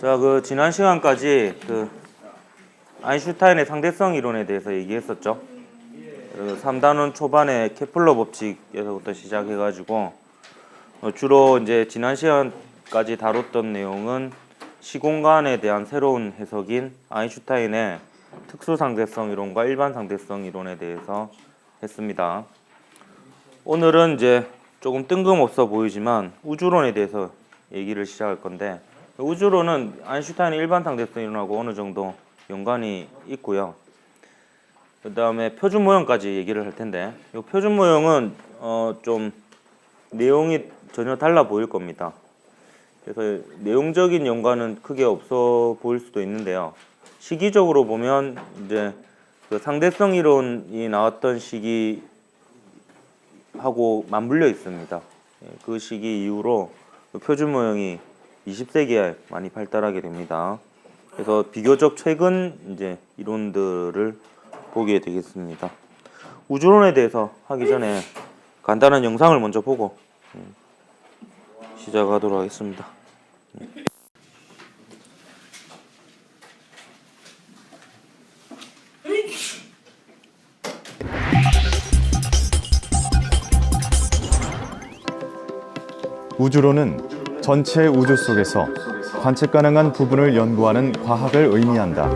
자, 지난 시간까지 아인슈타인의 상대성 이론에 대해서 얘기했었죠. 3단원 초반에 케플러 법칙에서부터 시작해가지고 주로 이제 지난 시간까지 다뤘던 내용은 시공간에 대한 새로운 해석인 아인슈타인의 특수 상대성 이론과 일반 상대성 이론에 대해서 했습니다. 오늘은 이제 조금 뜬금없어 보이지만 우주론에 대해서 얘기를 시작할 건데, 우주론은 아인슈타인의 일반 상대성 이론하고 어느 정도 연관이 있고요. 그 다음에 표준 모형까지 얘기를 할 텐데, 이 표준 모형은 좀 내용이 전혀 달라 보일 겁니다. 그래서 내용적인 연관은 크게 없어 보일 수도 있는데요. 시기적으로 보면 이제 상대성 이론이 나왔던 시기하고 맞물려 있습니다. 그 시기 이후로 표준 모형이 20세기에 많이 발달하게 됩니다. 그래서 비교적 최근 이제 이론들을 보게 되겠습니다. 우주론에 대해서 하기 전에 간단한 영상을 먼저 보고 시작하도록 하겠습니다. 우주론은 전체 우주 속에서 관측 가능한 부분을 연구하는 과학을 의미한다.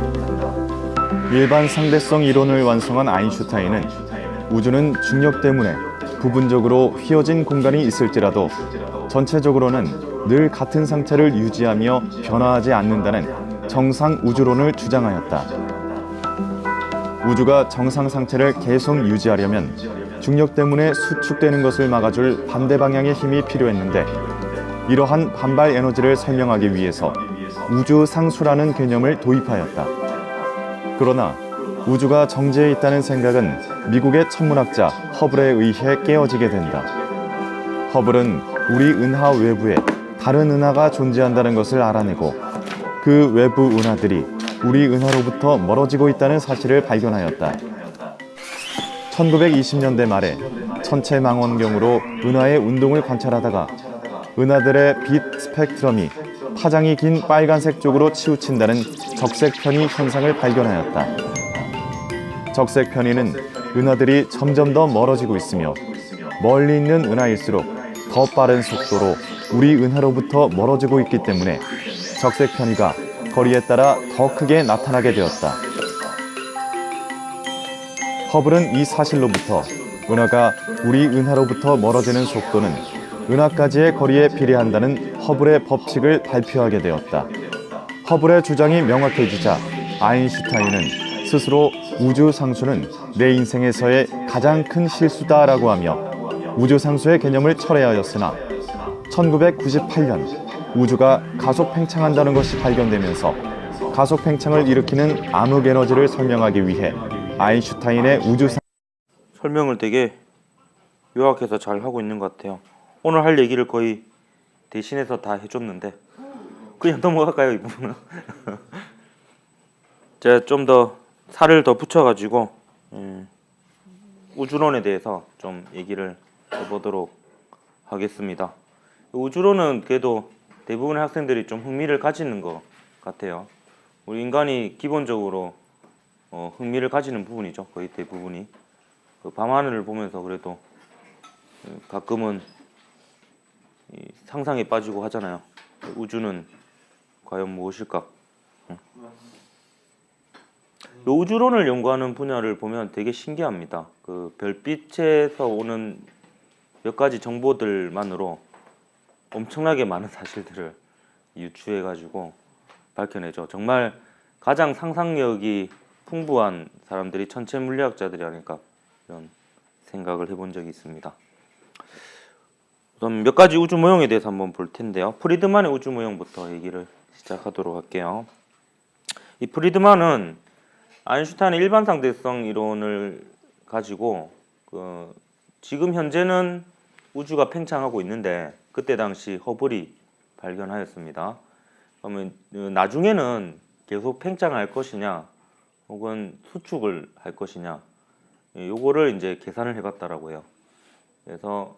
일반 상대성 이론을 완성한 아인슈타인은 우주는 중력 때문에 부분적으로 휘어진 공간이 있을지라도 전체적으로는 늘 같은 상태를 유지하며 변화하지 않는다는 정상 우주론을 주장하였다. 우주가 정상 상태를 계속 유지하려면 중력 때문에 수축되는 것을 막아줄 반대 방향의 힘이 필요했는데, 이러한 반발 에너지를 설명하기 위해서 우주상수라는 개념을 도입하였다. 그러나 우주가 정지해 있다는 생각은 미국의 천문학자 허블에 의해 깨어지게 된다. 허블은 우리 은하 외부에 다른 은하가 존재한다는 것을 알아내고 그 외부 은하들이 우리 은하로부터 멀어지고 있다는 사실을 발견하였다. 1920년대 말에 천체망원경으로 은하의 운동을 관찰하다가 은하들의 빛 스펙트럼이 파장이 긴 빨간색 쪽으로 치우친다는 적색편의 현상을 발견하였다. 적색편의는 은하들이 점점 더 멀어지고 있으며 멀리 있는 은하일수록 더 빠른 속도로 우리 은하로부터 멀어지고 있기 때문에 적색편의가 거리에 따라 더 크게 나타나게 되었다. 허블은 이 사실로부터 은하가 우리 은하로부터 멀어지는 속도는 은하까지의 거리에 비례한다는 허블의 법칙을 발표하게 되었다. 허블의 주장이 명확해지자 아인슈타인은 스스로 우주상수는 내 인생에서의 가장 큰 실수다라고 하며 우주상수의 개념을 철회하였으나 1998년 우주가 가속 팽창한다는 것이 발견되면서 가속 팽창을 일으키는 암흑 에너지를 설명하기 위해 아인슈타인의 우주상 설명을 되게 요약해서 잘 하고 있는 것 같아요. 오늘 할 얘기를 거의 대신해서 다 해줬는데 그냥 넘어갈까요, 이 부분은? 제가 좀 더 살을 더 붙여가지고 우주론에 대해서 좀 얘기를 해보도록 하겠습니다. 우주론은 그래도 대부분의 학생들이 좀 흥미를 가지는 것 같아요. 우리 인간이 기본적으로 흥미를 가지는 부분이죠. 거의 대부분이. 밤하늘을 보면서 그래도 가끔은 상상에 빠지고 하잖아요. 우주는 과연 무엇일까? 우주론을 연구하는 분야를 보면 되게 신기합니다. 별빛에서 오는 몇 가지 정보들만으로 엄청나게 많은 사실들을 유추해가지고 밝혀내죠. 정말 가장 상상력이 풍부한 사람들이 천체 물리학자들이 아닐까, 이런 생각을 해본 적이 있습니다. 우선 몇 가지 우주 모형에 대해서 한번 볼 텐데요. 프리드만의 우주 모형부터 얘기를 시작하도록 할게요. 이 프리드만은 아인슈타인의 일반 상대성 이론을 가지고 지금 현재는 우주가 팽창하고 있는데 그때 당시 허블이 발견하였습니다. 그러면 나중에는 계속 팽창할 것이냐 혹은 수축을 할 것이냐, 요거를 이제 계산을 해봤다라고 해요. 그래서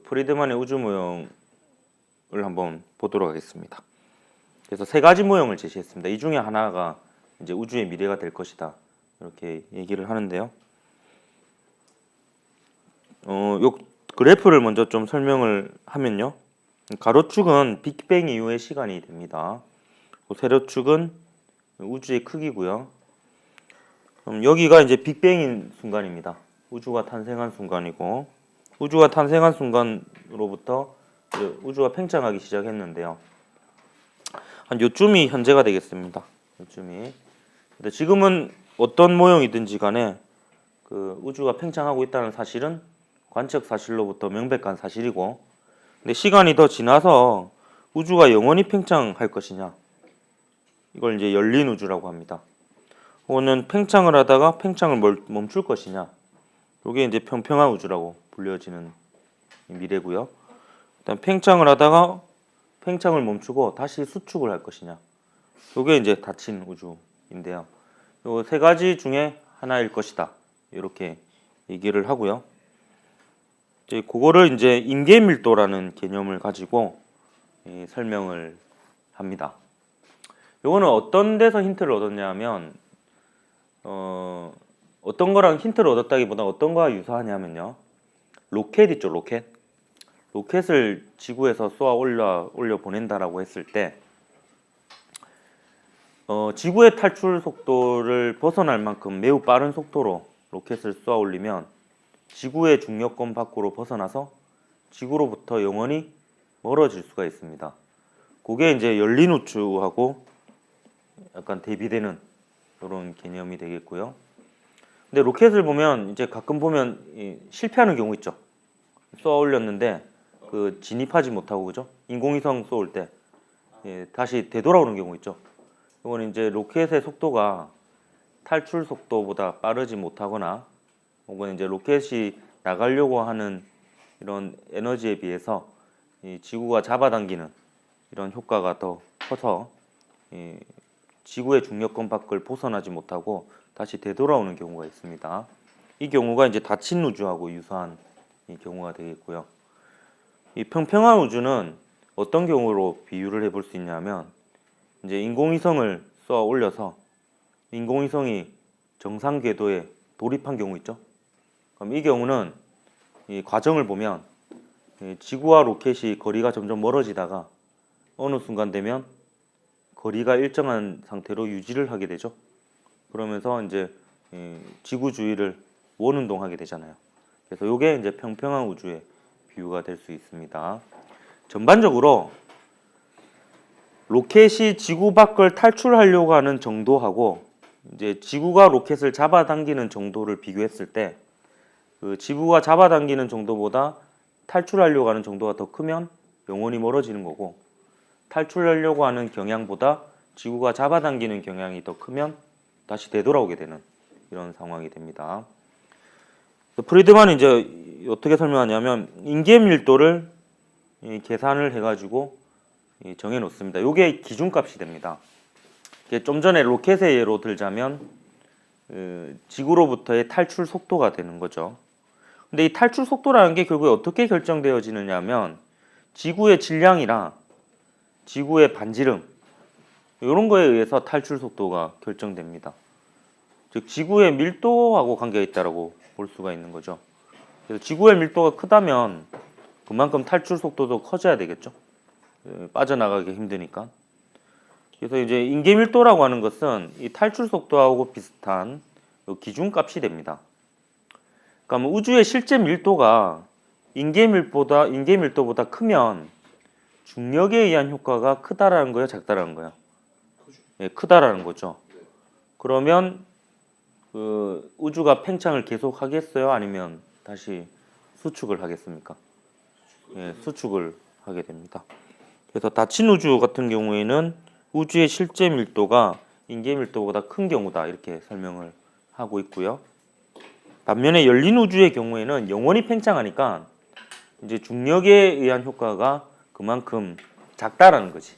프리드만의 우주 모형을 한번 보도록 하겠습니다. 그래서 세 가지 모형을 제시했습니다. 이 중에 하나가 이제 우주의 미래가 될 것이다. 이렇게 얘기를 하는데요. 요 그래프를 먼저 좀 설명을 하면요. 가로축은 빅뱅 이후의 시간이 됩니다. 세로축은 우주의 크기고요. 여기가 이제 빅뱅인 순간입니다. 우주가 탄생한 순간이고, 우주가 탄생한 순간으로부터 우주가 팽창하기 시작했는데요. 한 요쯤이 현재가 되겠습니다. 요쯤이. 근데 지금은 어떤 모형이든지 간에 그 우주가 팽창하고 있다는 사실은 관측 사실로부터 명백한 사실이고, 근데 시간이 더 지나서 우주가 영원히 팽창할 것이냐, 이걸 이제 열린 우주라고 합니다. 혹은 팽창을 하다가 팽창을 멈출 것이냐, 이게 이제 평평한 우주라고 불려지는 미래고요. 일단 팽창을 하다가 팽창을 멈추고 다시 수축을 할 것이냐, 이게 이제 닫힌 우주인데요. 요 세 가지 중에 하나일 것이다, 이렇게 얘기를 하고요. 이제 그거를 이제 인계 밀도라는 개념을 가지고 설명을 합니다. 요거는 어떤 데서 힌트를 얻었냐면 어떤 거랑 힌트를 얻었다기보다 어떤 거와 유사하냐면요. 로켓 있죠, 로켓. 로켓을 지구에서 쏘아 올려 보낸다라고 했을 때 지구의 탈출 속도를 벗어날 만큼 매우 빠른 속도로 로켓을 쏘아 올리면 지구의 중력권 밖으로 벗어나서 지구로부터 영원히 멀어질 수가 있습니다. 그게 이제 열린 우주하고 약간 대비되는 이런 개념이 되겠고요. 근데 로켓을 보면 이제 가끔 보면 실패하는 경우 있죠. 쏘아 올렸는데 그 진입하지 못하고, 그죠? 인공위성 쏘을 때 다시 되돌아오는 경우 있죠. 이거는 이제 로켓의 속도가 탈출 속도보다 빠르지 못하거나, 혹은 이제 로켓이 나가려고 하는 이런 에너지에 비해서 이 지구가 잡아당기는 이런 효과가 더 커서 지구의 중력권 밖을 벗어나지 못하고 다시 되돌아오는 경우가 있습니다. 이 경우가 이제 닫힌 우주하고 유사한 이 경우가 되겠고요. 이 평평한 우주는 어떤 경우로 비유를 해볼 수 있냐면, 이제 인공위성을 쏘아 올려서 인공위성이 정상 궤도에 돌입한 경우 있죠. 그럼 이 경우는 이 과정을 보면 지구와 로켓이 거리가 점점 멀어지다가 어느 순간 되면 거리가 일정한 상태로 유지를 하게 되죠. 그러면서 이제 지구 주위를 원운동하게 되잖아요. 그래서 이게 이제 평평한 우주의 비유가 될 수 있습니다. 전반적으로 로켓이 지구 밖을 탈출하려고 하는 정도하고 이제 지구가 로켓을 잡아당기는 정도를 비교했을 때 그 지구가 잡아당기는 정도보다 탈출하려고 하는 정도가 더 크면 영원히 멀어지는 거고, 탈출하려고 하는 경향보다 지구가 잡아당기는 경향이 더 크면 다시 되돌아오게 되는 이런 상황이 됩니다. 프리드만이 이제 어떻게 설명하냐면 인계 밀도를 계산을 해가지고 정해 놓습니다. 이게 기준값이 됩니다. 좀 전에 로켓의 예로 들자면 지구로부터의 탈출 속도가 되는 거죠. 근데 이 탈출 속도라는 게 결국에 어떻게 결정되어지느냐 하면 지구의 질량이랑 지구의 반지름, 이런 거에 의해서 탈출 속도가 결정됩니다. 즉 지구의 밀도하고 관계가 있다고 볼 수가 있는 거죠. 그래서 지구의 밀도가 크다면 그만큼 탈출 속도도 커져야 되겠죠. 빠져나가기 힘드니까. 그래서 이제 인계 밀도라고 하는 것은 이 탈출 속도하고 비슷한 기준값이 됩니다. 그러니까 우주의 실제 밀도가 인계 밀도보다 크면 중력에 의한 효과가 크다라는 거예요, 작다라는 거예요? 예, 크다라는 거죠. 그러면 그 우주가 팽창을 계속 하겠어요? 아니면 다시 수축을 하겠습니까? 예, 수축을 하게 됩니다. 그래서 닫힌 우주 같은 경우에는 우주의 실제 밀도가 인계 밀도보다 큰 경우다, 이렇게 설명을 하고 있고요. 반면에 열린 우주의 경우에는 영원히 팽창하니까 이제 중력에 의한 효과가 그만큼 작다라는 거지.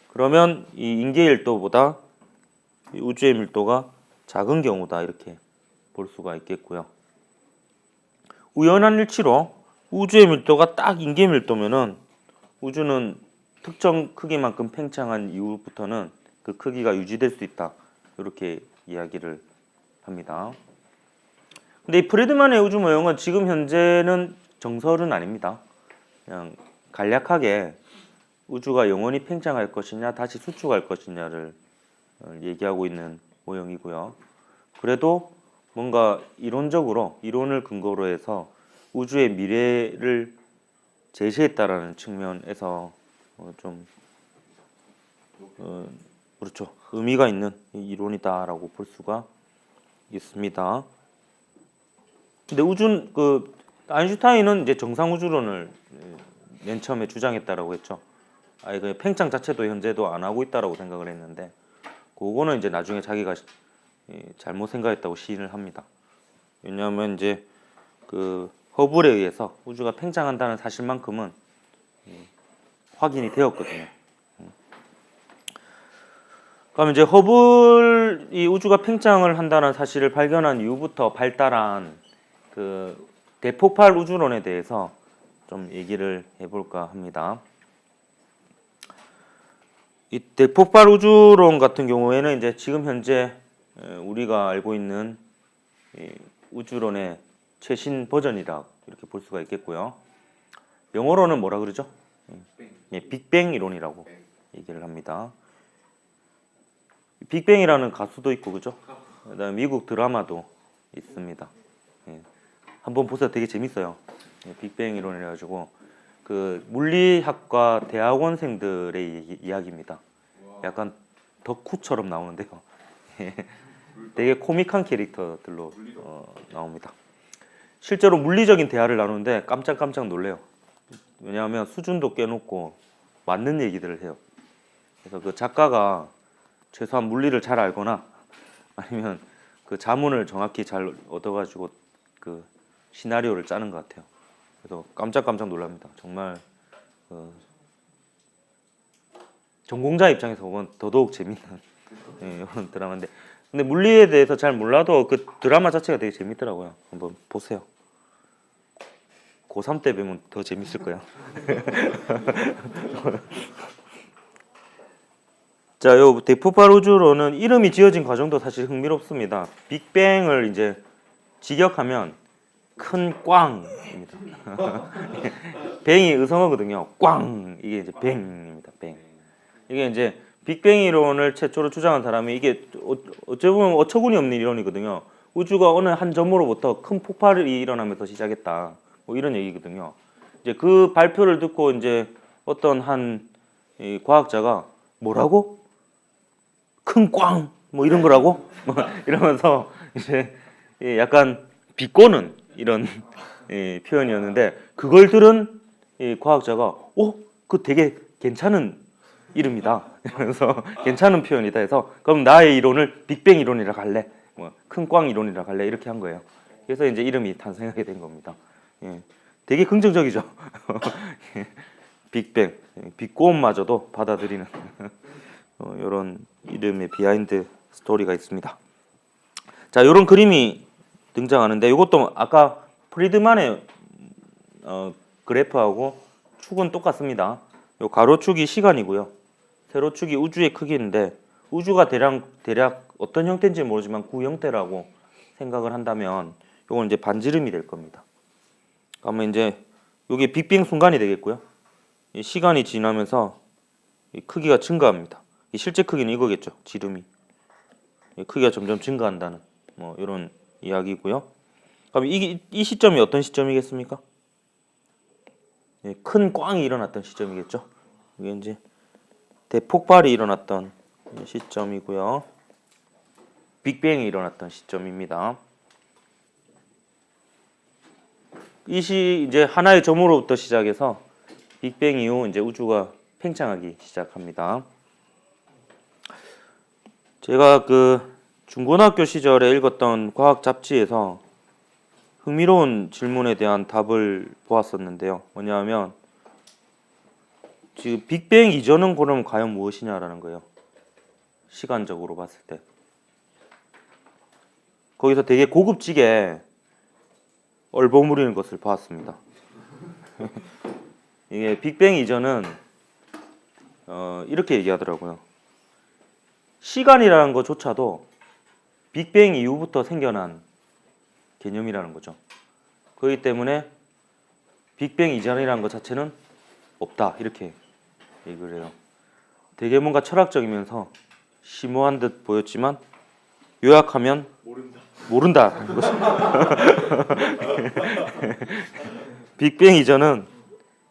그러면 이 인계 밀도보다 우주의 밀도가 작은 경우다, 이렇게 볼 수가 있겠고요. 우연한 일치로 우주의 밀도가 딱 인계 밀도면은 우주는 특정 크기만큼 팽창한 이후부터는 그 크기가 유지될 수 있다. 이렇게 이야기를 합니다. 근데 이 프리드만의 우주 모형은 지금 현재는 정설은 아닙니다. 그냥 간략하게 우주가 영원히 팽창할 것이냐 다시 수축할 것이냐를 얘기하고 있는 모형이고요. 그래도 뭔가 이론적으로 이론을 근거로 해서 우주의 미래를 제시했다라는 측면에서 좀 그렇죠. 의미가 있는 이론이다라고 볼 수가 있습니다. 근데 아인슈타인은 이제 정상 우주론을 맨 처음에 주장했다라고 했죠. 아예 그 팽창 자체도 현재도 안 하고 있다라고 생각을 했는데, 그거는 이제 나중에 자기가 잘못 생각했다고 시인을 합니다. 왜냐하면 이제 그 허블에 의해서 우주가 팽창한다는 사실만큼은 확인이 되었거든요. 그럼 이제 허블이 우주가 팽창을 한다는 사실을 발견한 이후부터 발달한 그 대폭발 우주론에 대해서 좀 얘기를 해볼까 합니다. 이 대폭발 우주론 같은 경우에는 이제 지금 현재 우리가 알고 있는 우주론의 최신 버전이라 이렇게 볼 수가 있겠고요. 영어로는 뭐라 그러죠? 빅뱅 이론이라고 얘기를 합니다. 빅뱅이라는 가수도 있고 그죠? 그다음에 미국 드라마도 있습니다. 한번 보세요. 되게 재밌어요. 빅뱅 이론이라 가지고 그 물리학과 대학원생들의 이야기입니다. 약간 덕후처럼 나오는데요. 되게 코믹한 캐릭터들로 나옵니다. 실제로 물리적인 대화를 나누는데 깜짝깜짝 놀래요. 왜냐하면 수준도 꽤 높고 맞는 얘기들을 해요. 그래서 그 작가가 최소한 물리를 잘 알거나 아니면 그 자문을 정확히 잘 얻어가지고 그 시나리오를 짜는 것 같아요. 그래서 깜짝깜짝 놀랍니다. 정말 전공자 입장에서 보면 더더욱 재밌는 이런 드라마인데, 근데 물리에 대해서 잘 몰라도 그 드라마 자체가 되게 재밌더라고요. 한번 보세요. 고3 때 보면 더 재밌을 거예요. 자, 요 대폭발 우주론은 이름이 지어진 과정도 사실 흥미롭습니다. 빅뱅을 이제 직역하면 큰 꽝입니다. 뱅이 의성어거든요. 꽝, 이게 이제 뱅입니다. 뱅. 이게 이제 빅뱅 이론을 최초로 주장한 사람이, 이게 어찌 보면 어처구니 없는 이론이거든요. 우주가 어느 한 점으로부터 큰 폭발이 일어나면서 시작했다. 뭐 이런 얘기거든요. 이제 그 발표를 듣고 이제 어떤 한 과학자가 뭐라고? 큰 꽝! 뭐 이런 거라고? 뭐 이러면서 이제 약간 비꼬는 이런 표현이었는데, 그걸 들은 과학자가 그 되게 괜찮은 이름이다. 이러면서 괜찮은 표현이다 해서 그럼 나의 이론을 빅뱅 이론이라 할래? 뭐 큰 꽝 이론이라 할래? 이렇게 한 거예요. 그래서 이제 이름이 탄생하게 된 겁니다. 되게 긍정적이죠. 빅뱅, 비꼬음마저도 받아들이는 이런 이름의 비하인드 스토리가 있습니다. 자, 이런 그림이 등장하는데, 이것도 아까 프리드만의 그래프하고 축은 똑같습니다. 요 가로축이 시간이고요, 세로축이 우주의 크기인데, 우주가 대략 어떤 형태인지 모르지만 구형태라고 생각을 한다면 요건 이제 반지름이 될 겁니다. 그러면 이제 요게 빅뱅 순간이 되겠고요. 이 시간이 지나면서 이 크기가 증가합니다. 이 실제 크기는 이거겠죠. 지름이. 이 크기가 점점 증가한다는 뭐 이런 이야기고요. 그럼 이 시점이 어떤 시점이겠습니까? 큰 꽝이 일어났던 시점이겠죠. 이게 이제 대폭발이 일어났던 시점이고요. 빅뱅이 일어났던 시점입니다. 이제 하나의 점으로부터 시작해서 빅뱅 이후 이제 우주가 팽창하기 시작합니다. 제가 그 중고등학교 시절에 읽었던 과학 잡지에서 흥미로운 질문에 대한 답을 보았었는데요. 뭐냐면 지금 빅뱅 이전은 그럼 과연 무엇이냐라는 거예요. 시간적으로 봤을 때. 거기서 되게 고급지게 얼버무리는 것을 보았습니다. 이게 빅뱅 이전은 이렇게 얘기하더라고요. 시간이라는 것조차도 빅뱅 이후부터 생겨난 개념이라는 거죠. 그렇기 때문에 빅뱅 이전이라는 것 자체는 없다 이렇게 얘기를 해요. 되게 뭔가 철학적이면서 심오한 듯 보였지만 요약하면 모른다. 빅뱅 이전은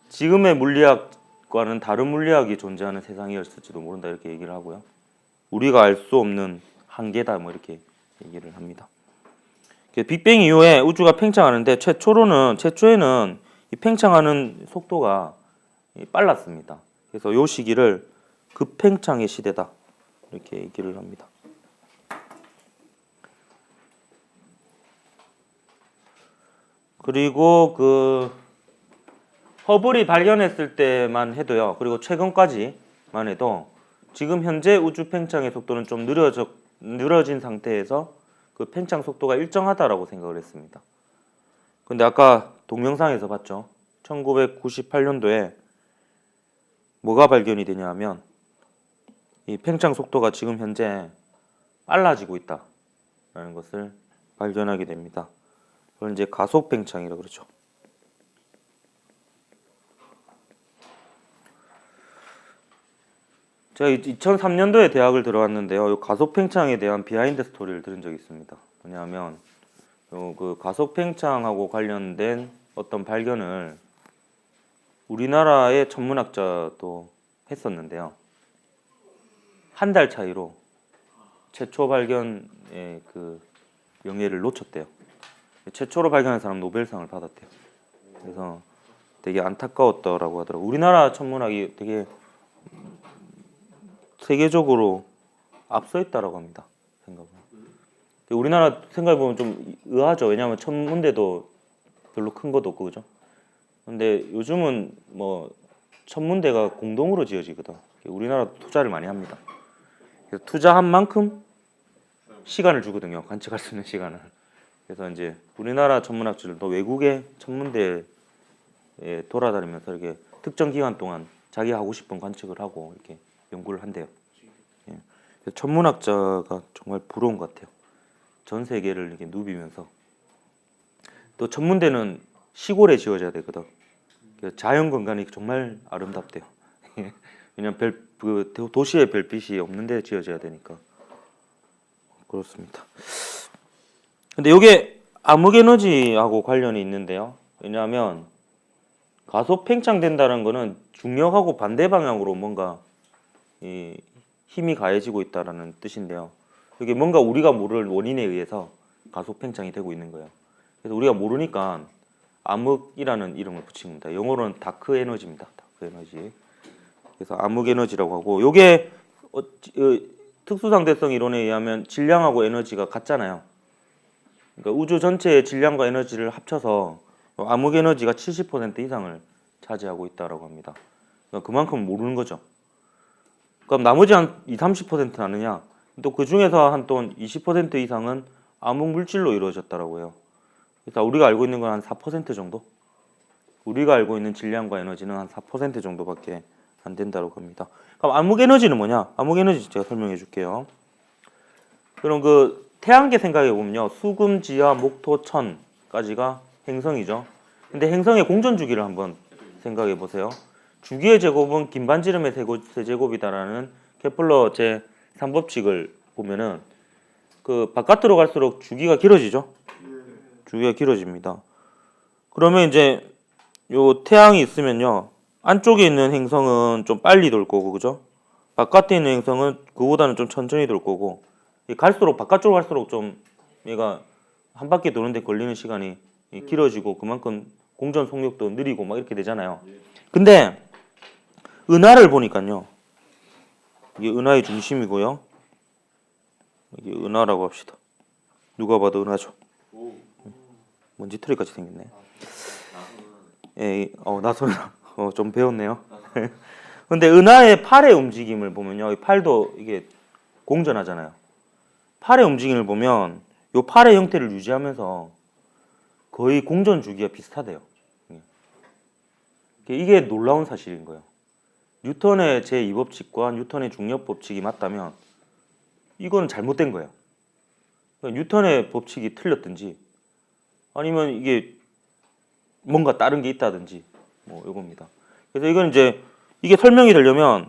지금의 물리학과는 다른 물리학이 존재하는 세상이었을지도 모른다 이렇게 얘기를 하고요. 우리가 알 수 없는 한계다 뭐 이렇게 얘기를 합니다. 빅뱅 이후에 우주가 팽창하는데 최초에는 이 팽창하는 속도가 빨랐습니다. 그래서 이 시기를 급팽창의 시대다 이렇게 얘기를 합니다. 그리고 그 허블이 발견했을 때만 해도요. 그리고 최근까지만 해도 지금 현재 우주 팽창의 속도는 좀 늘어진 상태에서 그 팽창 속도가 일정하다라고 생각을 했습니다. 근데 아까 동영상에서 봤죠. 1998년도에 뭐가 발견이 되냐 하면 이 팽창 속도가 지금 현재 빨라지고 있다라는 것을 발견하게 됩니다. 그걸 이제 가속 팽창이라고 그러죠. 제가 2003년도에 대학을 들어왔는데요. 이 가속 팽창에 대한 비하인드 스토리를 들은 적이 있습니다. 뭐냐면 그 가속 팽창하고 관련된 어떤 발견을 우리나라의 천문학자도 했었는데요. 한 달 차이로 최초 발견의 그 영예를 놓쳤대요. 최초로 발견한 사람 노벨상을 받았대요. 그래서 되게 안타까웠다라고 하더라고요. 우리나라 천문학이 되게 세계적으로 앞서 있다라고 합니다. 생각은. 우리나라 생각해보면 좀 의아하죠. 왜냐하면 천문대도 별로 큰 것도 없고 그죠. 근데 요즘은 뭐 천문대가 공동으로 지어지거든. 우리나라 투자를 많이 합니다. 그래서 투자한 만큼 시간을 주거든요. 관측할 수 있는 시간을. 그래서 이제 우리나라 천문학자들도 외국의 천문대에 돌아다니면서 이렇게 특정 기간 동안 자기 하고 싶은 관측을 하고 이렇게 연구를 한대요. 예. 그래서 천문학자가 정말 부러운 것 같아요. 전 세계를 이렇게 누비면서 또 천문대는 시골에 지어져야 되거든. 자연 건강이 정말 아름답대요. 왜냐면 도시에 별빛이 없는데 지어져야 되니까 그렇습니다. 근데 이게 암흑 에너지하고 관련이 있는데요. 왜냐하면 가속 팽창된다는 거는 중력하고 반대 방향으로 뭔가 힘이 가해지고 있다라는 뜻인데요. 이게 뭔가 우리가 모를 원인에 의해서 가속 팽창이 되고 있는 거예요. 그래서 우리가 모르니까 암흑이라는 이름을 붙인 겁니다. 영어로는 다크 에너지입니다. 다크 에너지. 그래서 암흑 에너지라고 하고 이게 특수상대성 이론에 의하면 질량하고 에너지가 같잖아요. 그러니까 우주 전체의 질량과 에너지를 합쳐서 암흑 에너지가 70% 이상을 차지하고 있다라고 합니다. 그러니까 그만큼 모르는 거죠. 그럼 나머지 한 20-30%는 아느냐? 또 그 중에서 한 또 20% 이상은 암흑 물질로 이루어졌다라고 해요. 그래서 우리가 알고 있는 건 한 4% 정도? 우리가 알고 있는 질량과 에너지는 한 4% 정도밖에 안 된다고 합니다. 그럼 암흑 에너지는 뭐냐? 암흑 에너지 제가 설명해 줄게요. 그럼 그 태양계 생각해 보면요. 수금, 지화, 목, 토, 천까지가 행성이죠. 근데 행성의 공전 주기를 한번 생각해 보세요. 주기의 제곱은 긴 반지름의 세제곱이다라는 케플러 제3법칙을 보면은 그 바깥으로 갈수록 주기가 길어지죠. 주기가 길어집니다. 그러면 이제 요 태양이 있으면요. 안쪽에 있는 행성은 좀 빨리 돌 거고 그죠? 바깥에 있는 행성은 그보다는 좀 천천히 돌 거고 갈수록 바깥쪽으로 갈수록 좀 얘가 한 바퀴 도는데 걸리는 시간이 길어지고 그만큼 공전 속력도 느리고 막 이렇게 되잖아요. 근데 은하를 보니까요. 이게 은하의 중심이고요. 이게 은하라고 합시다. 누가 봐도 은하죠. 먼지털이 같이 생겼네. 예, 나소는 좀 배웠네요. 근데 은하의 팔의 움직임을 보면요. 이 팔도 이게 공전하잖아요. 팔의 움직임을 보면 이 팔의 형태를 유지하면서 거의 공전 주기가 비슷하대요. 이게 놀라운 사실인 거예요. 뉴턴의 제2법칙과 뉴턴의 중력법칙이 맞다면 이거는 잘못된 거예요. 그러니까 뉴턴의 법칙이 틀렸든지 아니면 이게 뭔가 다른 게 있다든지 뭐 이겁니다. 그래서 이건 이제 이게 설명이 되려면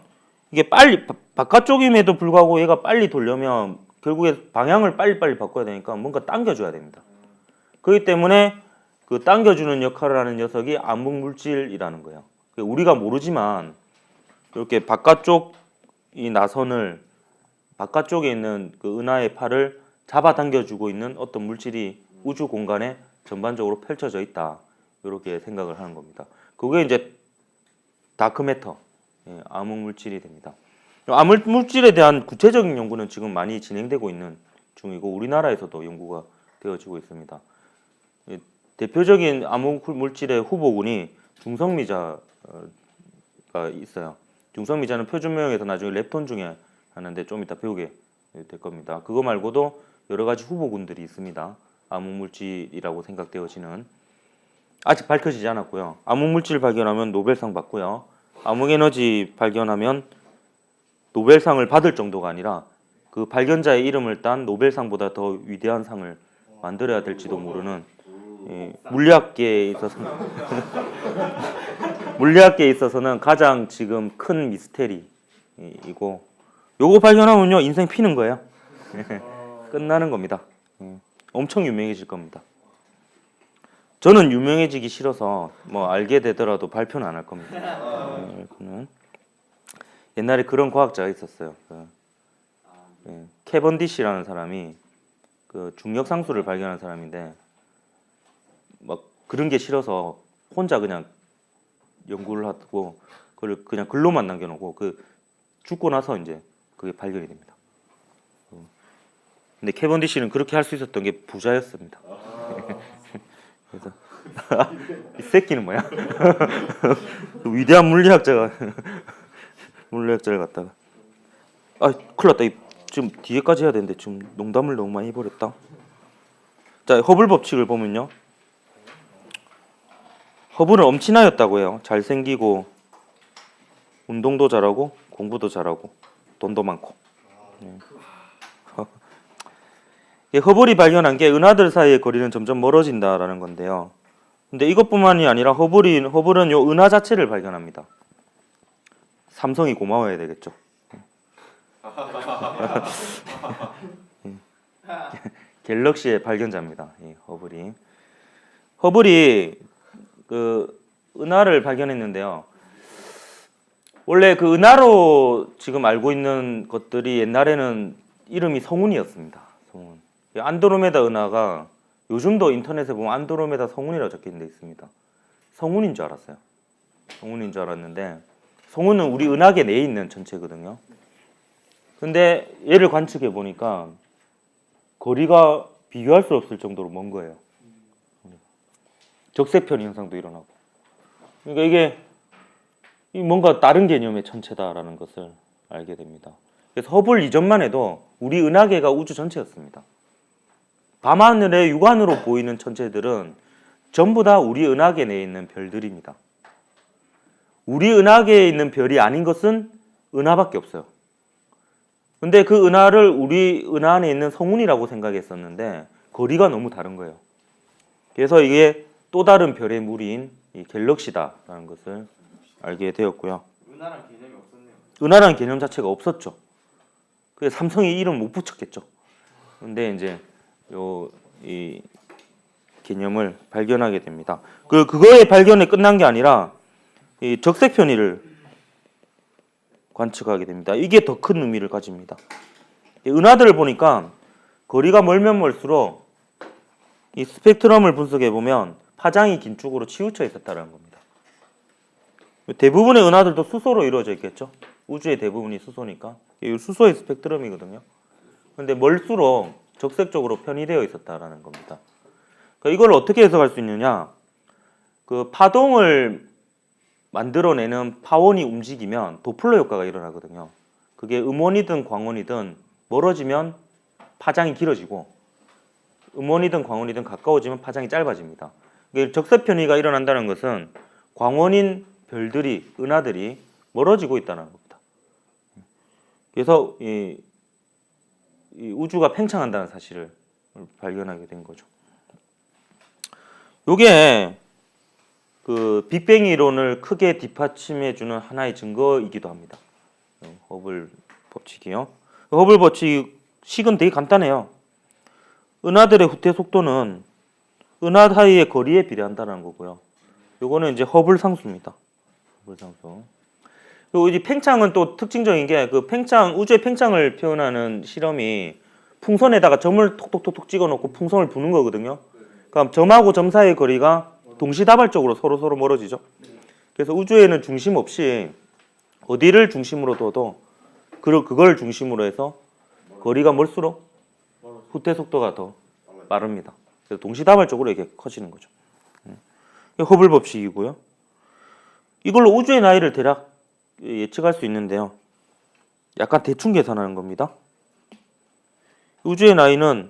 이게 빨리 바깥쪽임에도 불구하고 얘가 빨리 돌려면 결국에 방향을 빨리빨리 바꿔야 되니까 뭔가 당겨줘야 됩니다. 그렇기 때문에 그 당겨주는 역할을 하는 녀석이 암흑물질이라는 거예요. 우리가 모르지만 이렇게 바깥쪽 이 나선을 바깥쪽에 있는 그 은하의 팔을 잡아당겨주고 있는 어떤 물질이 우주 공간에 전반적으로 펼쳐져 있다. 이렇게 생각을 하는 겁니다. 그게 이제 다크매터, 암흑물질이 됩니다. 암흑물질에 대한 구체적인 연구는 지금 많이 진행되고 있는 중이고 우리나라에서도 연구가 되어지고 있습니다. 대표적인 암흑물질의 후보군이 중성미자가 있어요. 중성미자는 표준명에서 나중에 렙톤 중에 하는데 좀 이따 배우게 될 겁니다. 그거 말고도 여러 가지 후보군들이 있습니다. 암흑물질이라고 생각되어지는 아직 밝혀지지 않았고요. 암흑물질 발견하면 노벨상 받고요. 암흑에너지 발견하면 노벨상을 받을 정도가 아니라 그 발견자의 이름을 딴 노벨상보다 더 위대한 상을 만들어야 될지도 모르는 물리학계에 있어서는 물리학계에 있어서는 가장 지금 큰 미스테리이고 요거 발견하면요 인생 피는 거예요. 끝나는 겁니다. 엄청 유명해질 겁니다. 저는 유명해지기 싫어서 뭐 알게 되더라도 발표는 안 할 겁니다. 옛날에 그런 과학자가 있었어요. 캐번디시라는 사람이 그 중력 상수를 발견한 사람인데 막 그런 게 싫어서 혼자 그냥 연구를 하고 그걸 그냥 글로만 남겨놓고 그 죽고 나서 이제 그게 발견이 됩니다. 근데 캐번디시는 그렇게 할 수 있었던 게 부자였습니다. 그래서 이 새끼는 뭐야? 위대한 물리학자가 물리학자를 갖다가 큰일 났다. 지금 뒤에까지 해야 되는데 지금 농담을 너무 많이 해버렸다. 자, 허블 법칙을 보면요. 허블은 엄친아였다고 해요. 잘생기고 운동도 잘하고 공부도 잘하고 돈도 많고. 허블이 발견한 게 은하들 사이의 거리는 점점 멀어진다라는 건데요. 근데 이것뿐만이 아니라 허블은 요 은하 자체를 발견합니다. 삼성이 고마워야 되겠죠. 갤럭시의 발견자입니다. 이 허블이 그 은하를 발견했는데요. 원래 그 은하로 지금 알고 있는 것들이 옛날에는 이름이 성운이었습니다. 성운. 안드로메다 은하가 요즘도 인터넷에 보면 안드로메다 성운이라고 적혀 있는 데 있습니다. 성운인 줄 알았어요. 성운인 줄 알았는데 성운은 우리 은하계 내에 있는 전체거든요. 근데 얘를 관측해 보니까 거리가 비교할 수 없을 정도로 먼 거예요. 적색편 현상도 일어나고. 그러니까 이게 뭔가 다른 개념의 천체다라는 것을 알게 됩니다. 그래서 허블 이전만 해도 우리 은하계가 우주 전체였습니다. 밤하늘의 육안으로 보이는 천체들은 전부 다 우리 은하계 내에 있는 별들입니다. 우리 은하계에 있는 별이 아닌 것은 은하밖에 없어요. 근데 그 은하를 우리 은하 안에 있는 성운이라고 생각했었는데 거리가 너무 다른 거예요. 그래서 이게 또 다른 별의 무리인 이 갤럭시다라는 것을 알게 되었고요. 은하란 개념이 없었네요. 은하라는 개념 자체가 없었죠. 그래서 삼성이 이름 못 붙였겠죠. 근데 이제 이 개념을 발견하게 됩니다. 그거의 발견에 끝난 게 아니라 이 적색 편의를 관측하게 됩니다. 이게 더 큰 의미를 가집니다. 은하들을 보니까 거리가 멀면 멀수록 이 스펙트럼을 분석해 보면 파장이 긴 쪽으로 치우쳐 있었다는 겁니다. 대부분의 은하들도 수소로 이루어져 있겠죠. 우주의 대부분이 수소니까. 이게 수소의 스펙트럼이거든요. 근데 멀수록 적색적으로 편의되어 있었다라는 겁니다. 그러니까 이걸 어떻게 해석할 수 있느냐? 그 파동을 만들어내는 파원이 움직이면 도플러 효과가 일어나거든요. 그게 음원이든 광원이든 멀어지면 파장이 길어지고 음원이든 광원이든 가까워지면 파장이 짧아집니다. 적색 편의가 일어난다는 것은 광원인 별들이 은하들이 멀어지고 있다는 겁니다. 그래서 이 우주가 팽창한다는 사실을 발견하게 된 거죠. 요게 그 빅뱅 이론을 크게 뒷받침해주는 하나의 증거이기도 합니다. 허블 법칙이요. 허블 법칙은 되게 간단해요. 은하들의 후퇴 속도는 은하 사이의 거리에 비례한다는 거고요. 요거는 이제 허블 상수입니다. 허블 상수. 그리고 이 팽창은 또 특징적인 게 그 우주의 팽창을 표현하는 실험이 풍선에다가 점을 톡톡톡톡 찍어놓고 풍선을 부는 거거든요. 그럼 점하고 점 사이의 거리가 동시다발적으로 서로 멀어지죠. 그래서 우주에는 중심 없이 어디를 중심으로 둬도 그걸 중심으로 해서 거리가 멀수록 후퇴 속도가 더 빠릅니다. 그래서 동시다발적으로 이렇게 커지는 거죠. 허블 법칙이고요. 이걸로 우주의 나이를 대략 예측할 수 있는데요. 약간 대충 계산하는 겁니다. 우주의 나이는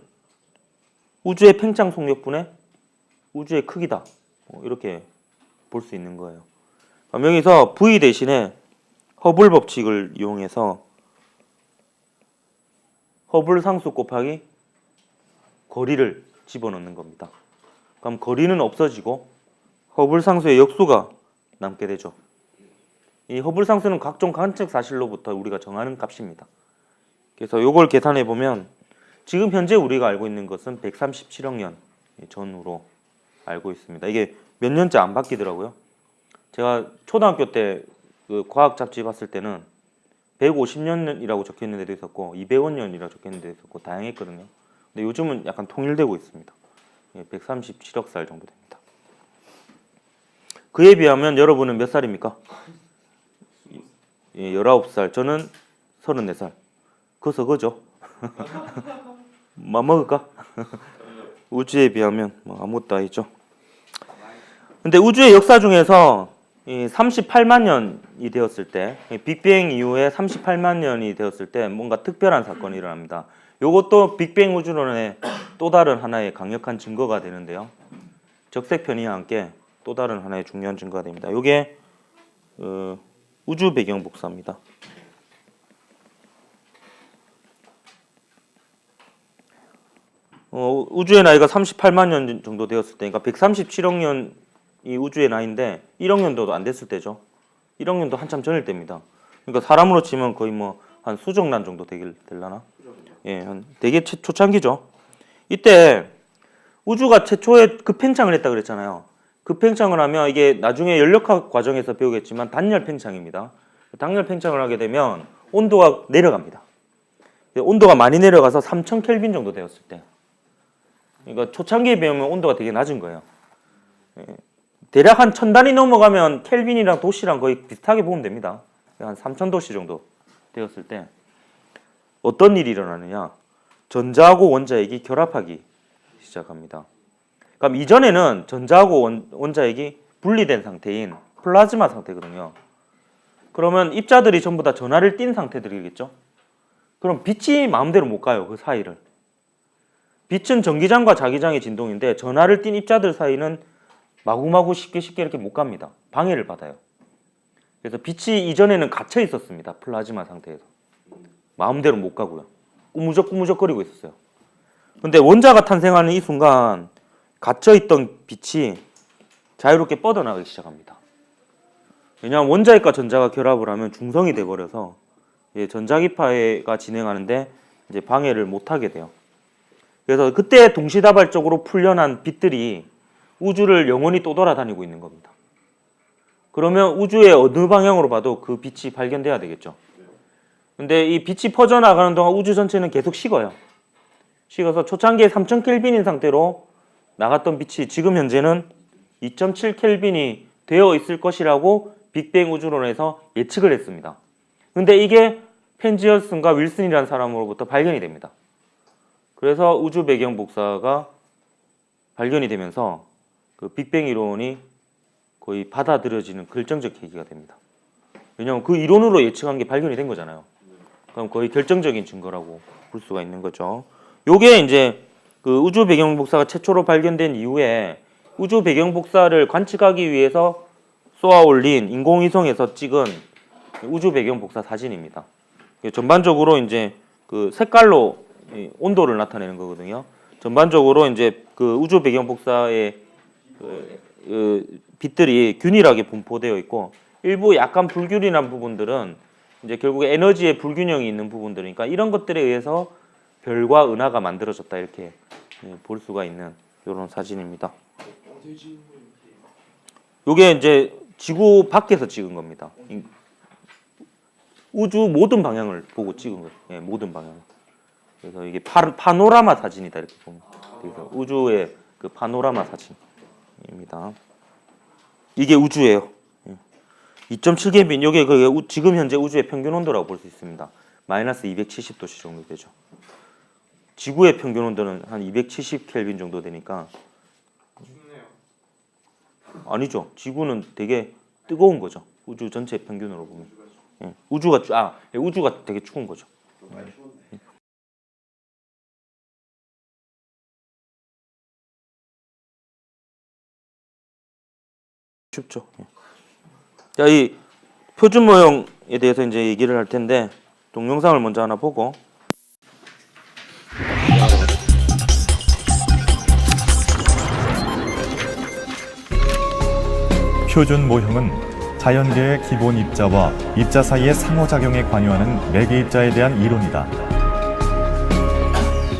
우주의 팽창 속력분의 우주의 크기다. 이렇게 볼 수 있는 거예요. 여기서 V 대신에 허블 법칙을 이용해서 허블 상수 곱하기 거리를 집어넣는 겁니다. 그럼 거리는 없어지고 허블 상수의 역수가 남게 되죠. 이 허블 상수는 각종 관측 사실로부터 우리가 정하는 값입니다. 그래서 이걸 계산해 보면 지금 현재 우리가 알고 있는 것은 137억 년 전후로 알고 있습니다. 이게 몇 년째 안 바뀌더라고요. 제가 초등학교 때 그 과학 잡지 봤을 때는 150년이라고 적혀 있는 데도 있었고 200년 이라고 적혀 있는 데도 있었고 다양했거든요. 근데 요즘은 약간 통일되고 있습니다. 137억 살 정도 됩니다. 그에 비하면 여러분은 몇 살입니까? 19살. 저는 34살. 그서 그죠? 뭐 먹을까? 우주에 비하면 뭐 아무것도 아니죠. 근데 우주의 역사 중에서 38만 년이 되었을 때, 빅뱅 이후에 38만 년이 되었을 때 뭔가 특별한 사건이 일어납니다. 이것도 빅뱅 우주론의 또 다른 하나의 강력한 증거가 되는데요. 적색 편의와 함께 또 다른 하나의 중요한 증거가 됩니다. 이게 우주 배경 복사입니다. 우주의 나이가 38만 년 정도 되었을 때, 그러니까 137억 년이 우주의 나이인데 1억 년도 안 됐을 때죠. 1억 년도 한참 전일 때입니다. 그러니까 사람으로 치면 거의 뭐 한 수정란 정도 될라나? 예, 되게 초창기죠. 이때 우주가 최초에 급팽창을 했다 그랬잖아요. 급팽창을 하면 이게 나중에 연력학 과정에서 배우겠지만 단열 팽창입니다. 단열 팽창을 하게 되면 온도가 내려갑니다. 온도가 많이 내려가서 3000 켈빈 정도 되었을 때, 그러니까 초창기에 배우면 온도가 되게 낮은 거예요. 대략 한 1000단위 넘어가면 켈빈이랑 도시랑 거의 비슷하게 보면 됩니다. 한 3000도씨 정도 되었을 때 어떤 일이 일어나느냐? 전자하고 원자핵이 결합하기 시작합니다. 그럼 이전에는 전자하고 원자핵이 분리된 상태인 플라즈마 상태거든요. 그러면 입자들이 전부 다 전하를 띤 상태들이겠죠? 그럼 빛이 마음대로 못 가요, 그 사이를. 빛은 전기장과 자기장의 진동인데 전하를 띤 입자들 사이는 마구마구 쉽게 이렇게 못 갑니다. 방해를 받아요. 그래서 빛이 이전에는 갇혀 있었습니다. 플라즈마 상태에서. 마음대로 못 가고요. 꾸무적꾸무적거리고 있었어요. 근데 원자가 탄생하는 이 순간 갇혀있던 빛이 자유롭게 뻗어나가기 시작합니다. 왜냐하면 원자핵과 전자가 결합을 하면 중성이 돼버려서 전자기파가 진행하는데 이제 방해를 못하게 돼요. 그래서 그때 동시다발적으로 풀려난 빛들이 우주를 영원히 또 돌아다니고 있는 겁니다. 그러면 우주의 어느 방향으로 봐도 그 빛이 발견돼야 되겠죠. 근데 이 빛이 퍼져나가는 동안 우주 전체는 계속 식어요. 식어서 초창기에 3000 켈빈인 상태로 나갔던 빛이 지금 현재는 2.7 켈빈이 되어 있을 것이라고 빅뱅 우주론에서 예측을 했습니다. 근데 이게 펜지어슨과 윌슨이라는 사람으로부터 발견이 됩니다. 그래서 우주 배경 복사가 발견이 되면서 그 빅뱅 이론이 거의 받아들여지는 결정적 계기가 됩니다. 왜냐하면 그 이론으로 예측한 게 발견이 된 거잖아요. 그럼 거의 결정적인 증거라고 볼 수가 있는 거죠. 요게 이제 그 우주 배경 복사가 최초로 발견된 이후에 우주 배경 복사를 관측하기 위해서 쏘아 올린 인공위성에서 찍은 우주 배경 복사 사진입니다. 전반적으로 이제 그 색깔로 온도를 나타내는 거거든요. 전반적으로 이제 그 우주 배경 복사의 빛들이 균일하게 분포되어 있고 일부 약간 불균일한 부분들은 이제 결국에 에너지의 불균형이 있는 부분들이니까 이런 것들에 의해서 별과 은하가 만들어졌다 이렇게 볼 수가 있는 이런 사진입니다. 이게 이제 지구 밖에서 찍은 겁니다. 우주 모든 방향을 보고 찍은 거예요. 예, 모든 방향. 그래서 이게 파노라마 사진이다 이렇게 보면. 그래서 우주의 그 파노라마 사진입니다. 이게 우주예요. 2.7켈빈 이게 그 지금 현재 우주의 평균 온도라고 볼 수 있습니다. 마이너스 270도씨 정도 되죠. 지구의 평균 온도는 한 270켈빈 정도 되니까. 아니죠. 지구는 되게 뜨거운 거죠. 우주 전체 평균으로 보면. 예. 우주가 되게 추운 거죠. 춥죠. 예. 자, 이 표준 모형에 대해서 이제 얘기를 할 텐데 동영상을 먼저 하나 보고. 표준 모형은 자연계의 기본 입자와 입자 사이의 상호작용에 관여하는 매개 입자에 대한 이론이다.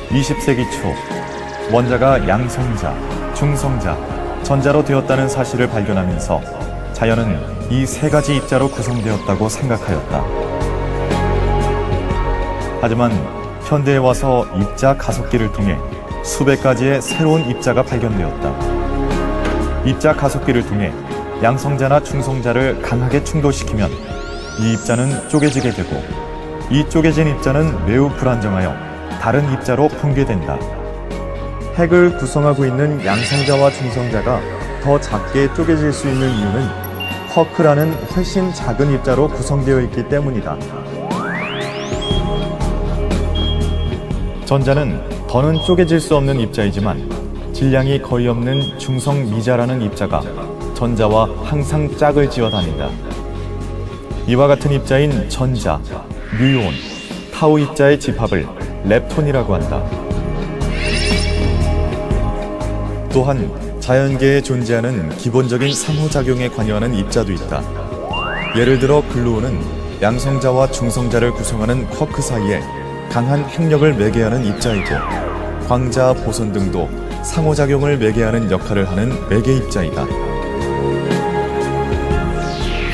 20세기 초 원자가 양성자, 중성자, 전자로 되었다는 사실을 발견하면서 자연은 이 세 가지 입자로 구성되었다고 생각하였다. 하지만 현대에 와서 입자 가속기를 통해 수백 가지의 새로운 입자가 발견되었다. 입자 가속기를 통해 양성자나 중성자를 강하게 충돌시키면 이 입자는 쪼개지게 되고 이 쪼개진 입자는 매우 불안정하여 다른 입자로 붕괴된다. 핵을 구성하고 있는 양성자와 중성자가 더 작게 쪼개질 수 있는 이유는 쿼크라는 훨씬 작은 입자로 구성되어 있기 때문이다. 전자는 더는 쪼개질 수 없는 입자이지만 질량이 거의 없는 중성 미자라는 입자가 전자와 항상 짝을 지어 다닌다. 이와 같은 입자인 전자, 뮤온, 타우 입자의 집합을 렙톤이라고 한다. 또한 자연계에 존재하는 기본적인 상호작용에 관여하는 입자도 있다. 예를 들어 글루온은 양성자와 중성자를 구성하는 쿼크 사이에 강한 핵력을 매개하는 입자이고 광자, 보선 등도 상호작용을 매개하는 역할을 하는 매개 입자이다.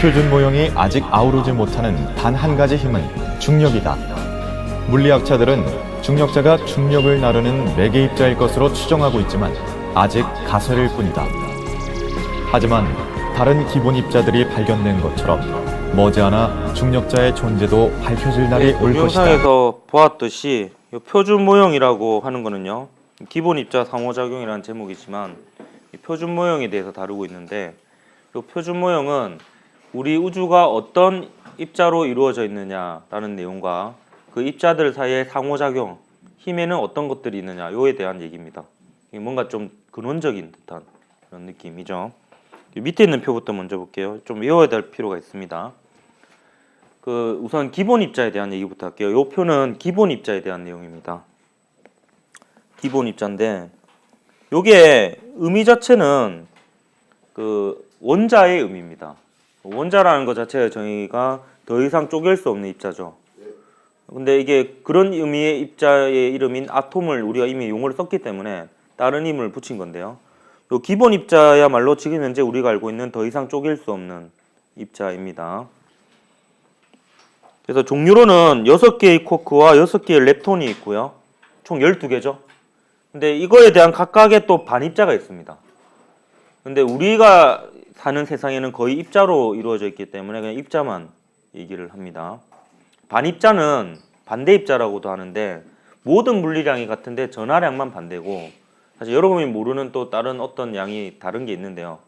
표준 모형이 아직 아우르지 못하는 단 한 가지 힘은 중력이다. 물리학자들은 중력자가 중력을 나르는 매개 입자일 것으로 추정하고 있지만 아직 가설일 뿐이다. 하지만 다른 기본 입자들이 발견된 것처럼 머지않아 중력자의 존재도 밝혀질 날이 올 것이다. 영상에서 보았듯이 이 표준 모형이라고 하는 거는요, 기본 입자 상호작용이라는 제목이지만 이 표준 모형에 대해서 다루고 있는데 이 표준 모형은 우리 우주가 어떤 입자로 이루어져 있느냐라는 내용과 그 입자들 사이의 상호작용, 힘에는 어떤 것들이 있느냐 요에 대한 얘기입니다. 뭔가 좀 근원적인 듯한 그런 느낌이죠. 밑에 있는 표부터 먼저 볼게요. 좀 외워야 될 필요가 있습니다. 우선 기본 입자에 대한 얘기부터 할게요. 이 표는 기본 입자에 대한 내용입니다. 기본 입자인데 요게 의미 자체는 그 원자의 의미입니다. 원자라는 것 자체가 저희가 더 이상 쪼갤 수 없는 입자죠. 근데 이게 그런 의미의 입자의 이름인 아톰을 우리가 이미 용어를 썼기 때문에 다른 힘을 붙인 건데요. 요 기본 입자야말로 지금 현재 우리가 알고 있는 더 이상 쪼갤 수 없는 입자입니다. 그래서 종류로는 6개의 쿼크와 6개의 렙톤이 있고요. 총 12개죠. 근데 이거에 대한 각각의 또 반입자가 있습니다. 근데 우리가 사는 세상에는 거의 입자로 이루어져 있기 때문에 그냥 입자만 얘기를 합니다. 반입자는 반대 입자라고도 하는데 모든 물리량이 같은데 전하량만 반대고, 사실 여러분이 모르는 또 다른 어떤 양이 다른 게 있는데요.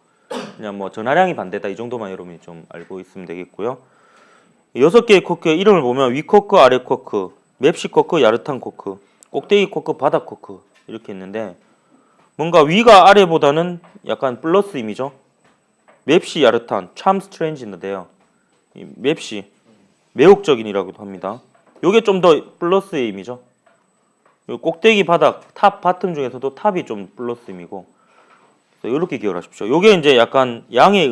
그냥 뭐 전하량이 반대다 이 정도만 여러분이 좀 알고 있으면 되겠고요. 6개의 쿼크의 이름을 보면 위 쿼크, 아래 쿼크, 맵시 쿼크, 야르탄 쿼크, 꼭대기 쿼크, 바닥 쿼크 이렇게 있는데 뭔가 위가 아래보다는 약간 플러스 힘이죠. 맵시, 야르탄, 참 스트레인지인데요. 이 맵시 매혹적인이라고도 합니다. 요게 좀 더 플러스의 의미죠. 요 꼭대기 바닥, 탑, 바텀 중에서도 탑이 좀 플러스 의미고 이렇게 기억을 하십시오. 요게 이제 약간 양의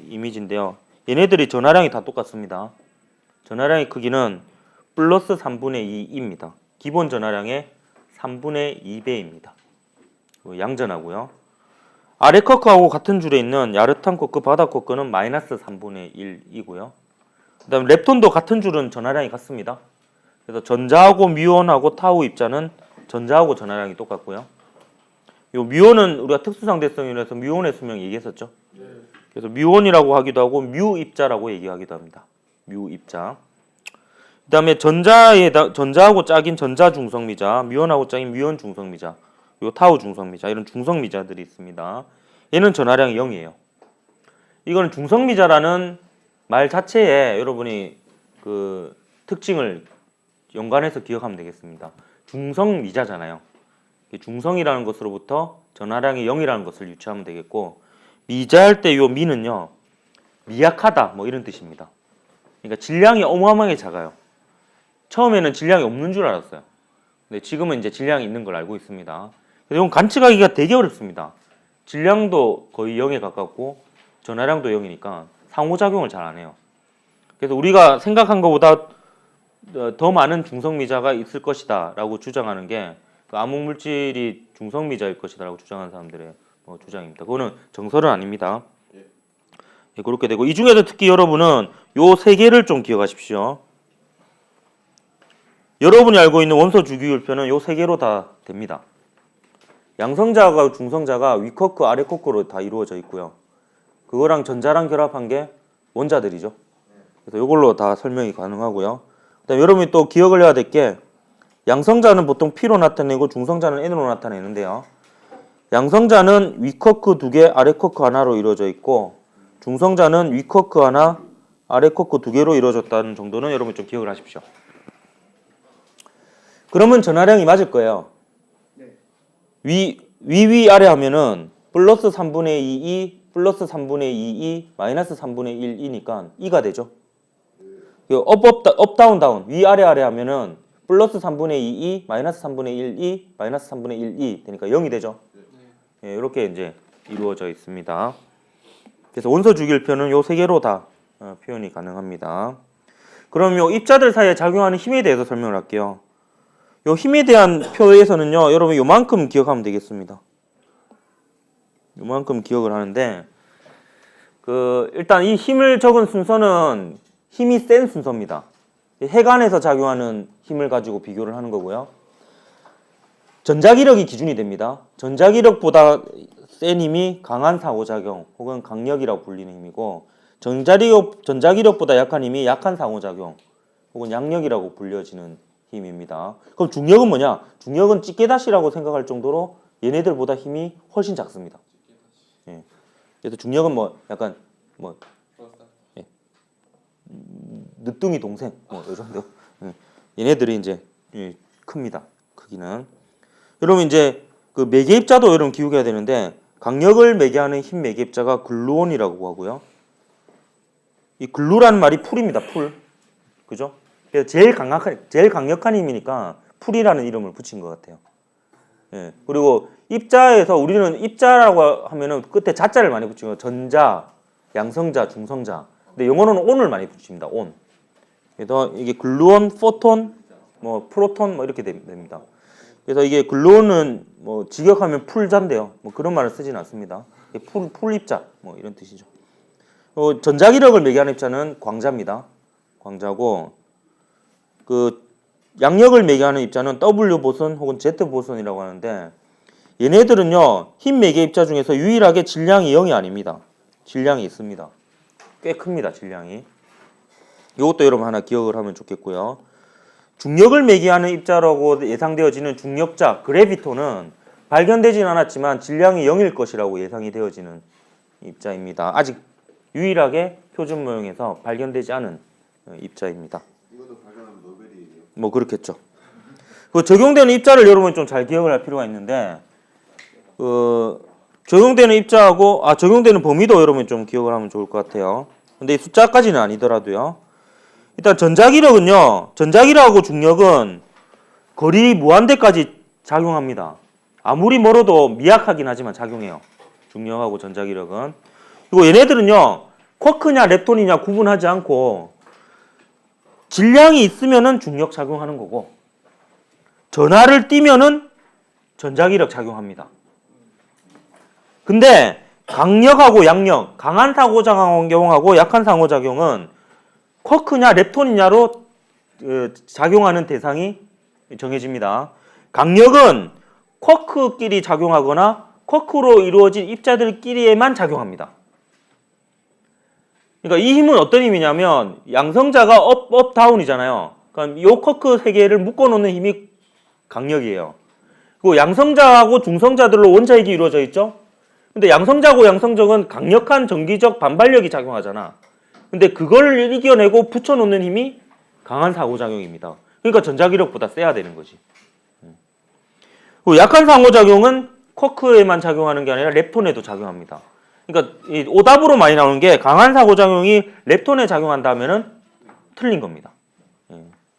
이미지인데요. 얘네들이 전하량이 다 똑같습니다. 전하량의 크기는 플러스 3분의 2입니다. 기본 전하량의 3분의 2배입니다. 양전하고요. 아래 커크하고 같은 줄에 있는 야르탄 커크, 바닥 커크는 마이너스 3분의 1이고요. 그 다음 렙톤도 같은 줄은 전하량이 같습니다. 그래서 전자하고 뮤온하고 타우 입자는 전자하고 전하량이 똑같고요. 요 뮤온은 우리가 특수상대성이라서 뮤온의 수명 얘기했었죠. 그래서 뮤온이라고 하기도 하고 뮤 입자라고 얘기하기도 합니다. 뮤 입자. 그 다음에 전자하고 짝인 전자 중성미자, 뮤온하고 짝인 뮤온 중성미자, 요 타우 중성미자, 이런 중성미자들이 있습니다. 얘는 전하량이 0이에요. 이거는 중성미자라는 말 자체에 여러분이 그 특징을 연관해서 기억하면 되겠습니다. 중성미자잖아요. 중성이라는 것으로부터 전하량이 0이라는 것을 유추하면 되겠고, 미자할 때 요 미는요, 미약하다 뭐 이런 뜻입니다. 그러니까 질량이 어마어마하게 작아요. 처음에는 질량이 없는 줄 알았어요. 근데 지금은 이제 질량이 있는 걸 알고 있습니다. 그래서 이건 관측하기가 되게 어렵습니다. 질량도 거의 0에 가깝고 전하량도 0이니까 상호작용을 잘 안 해요. 그래서 우리가 생각한 것보다 더 많은 중성미자가 있을 것이다 라고 주장하는 게 그 암흑물질이 중성미자일 것이다 라고 주장하는 사람들의 주장입니다. 그거는 정설은 아닙니다. 예, 그렇게 되고, 이 중에서 특히 여러분은 요 세 개를 좀 기억하십시오. 여러분이 알고 있는 원소 주기율표는 요 세 개로 다 됩니다. 양성자가 중성자가 위커크 아래커크로 다 이루어져 있고요. 그거랑 전자랑 결합한 게 원자들이죠. 그래서 이걸로 다 설명이 가능하고요. 그다음에 여러분이 또 기억을 해야 될 게, 양성자는 보통 P로 나타내고 중성자는 N으로 나타내는데요. 양성자는 위커크 2개, 아래커크 하나로 이루어져 있고, 중성자는 위커크 하나, 아래커크 2개로 이루어졌다는 정도는 여러분 좀 기억을 하십시오. 그러면 전하량이 맞을 거예요. 위 아래 하면은 플러스 3분의 2이 플러스 3분의 2이 마이너스 3분의 1이니까 2가 되죠. 업 다운 다운 위 아래 하면은 플러스 3분의 2이 마이너스 3분의 1이 마이너스 3분의 1이 되니까 0이 되죠. 예, 이렇게 이제 이루어져 있습니다. 그래서 원소 주기율표는 요 세 개로 다 표현이 가능합니다. 그럼 요 입자들 사이에 작용하는 힘에 대해서 설명을 할게요. 요 힘에 대한 표에서는요, 여러분 요만큼 기억하면 되겠습니다. 요만큼 기억을 하는데, 일단 이 힘을 적은 순서는 힘이 센 순서입니다. 핵안에서 작용하는 힘을 가지고 비교를 하는 거고요. 전자기력이 기준이 됩니다. 전자기력보다 센 힘이 강한 상호작용 혹은 강력이라고 불리는 힘이고, 전자기력보다 약한 힘이 약한 상호작용 혹은 양력이라고 불려지는 힘입니다. 그럼 중력은 뭐냐? 중력은 찌개다시라고 생각할 정도로 얘네들보다 힘이 훨씬 작습니다. 예. 그래서 중력은 약간 예. 늦둥이 동생 이 정도. 예. 얘네들이 이제 큽니다. 크기는. 여러분 이제 그 매개입자도 여러분 기억해야 되는데, 강력을 매개하는 힘 매개입자가 글루온이라고 하고요. 이 글루라는 말이 풀입니다. 풀. 그죠? 그래서 제일 강력한 힘이니까 풀이라는 이름을 붙인 것 같아요. 예. 그리고 입자에서 우리는 입자라고 하면은 끝에 자자를 많이 붙이고, 전자, 양성자, 중성자. 근데 영어로는 온을 많이 붙입니다. 온. 그래서 이게 글루온, 포톤, 프로톤 이렇게 됩니다. 그래서 이게 글루온은 직역하면 풀자인데요. 그런 말을 쓰진 않습니다. 풀입자 이런 뜻이죠. 전자기력을 매개하는 입자는 광자입니다. 광자고, 양력을 매개하는 입자는 W 보선 혹은 Z 보선이라고 하는데, 얘네들은요 힘 매개 입자 중에서 유일하게 질량이 0이 아닙니다. 질량이 있습니다. 꽤 큽니다. 질량이. 이것도 여러분 하나 기억을 하면 좋겠고요. 중력을 매개하는 입자라고 예상되어지는 중력자 그래비톤은 발견되진 않았지만 질량이 0일 것이라고 예상이 되어지는 입자입니다. 아직 유일하게 표준 모형에서 발견되지 않은 입자입니다. 이것도 발견하면 노벨이에요. 그렇겠죠. 적용되는 입자를 여러분 좀 잘 기억을 할 필요가 있는데, 적용되는 입자하고 적용되는 범위도 여러분 좀 기억을 하면 좋을 것 같아요. 근데 이 숫자까지는 아니더라도요. 일단 전자기력하고 중력은 거리 무한대까지 작용합니다. 아무리 멀어도 미약하긴 하지만 작용해요. 중력하고 전자기력은. 그리고 얘네들은요, 쿼크냐 렙톤이냐 구분하지 않고 질량이 있으면은 중력 작용하는 거고, 전하를 띄면은 전자기력 작용합니다. 근데 강력하고 양력, 강한 상호작용하고 약한 상호작용은 쿼크냐 렙톤이냐로 작용하는 대상이 정해집니다. 강력은 쿼크끼리 작용하거나 쿼크로 이루어진 입자들끼리에만 작용합니다. 그러니까 이 힘은 어떤 힘이냐면 양성자가 업, 다운이잖아요. 그러니까 이 쿼크 세 개를 묶어놓는 힘이 강력이에요. 그리고 양성자하고 중성자들로 원자핵이 이루어져 있죠. 근데 양성자하고 양성적은 강력한 전기적 반발력이 작용하잖아. 근데 그걸 이겨내고 붙여놓는 힘이 강한 상호작용입니다. 그러니까 전자기력보다 세야 되는 거지. 그리고 약한 상호작용은 쿼크에만 작용하는 게 아니라 렙톤에도 작용합니다. 그러니까 이 오답으로 많이 나오는 게 강한 상호작용이 렙톤에 작용한다면은 틀린 겁니다.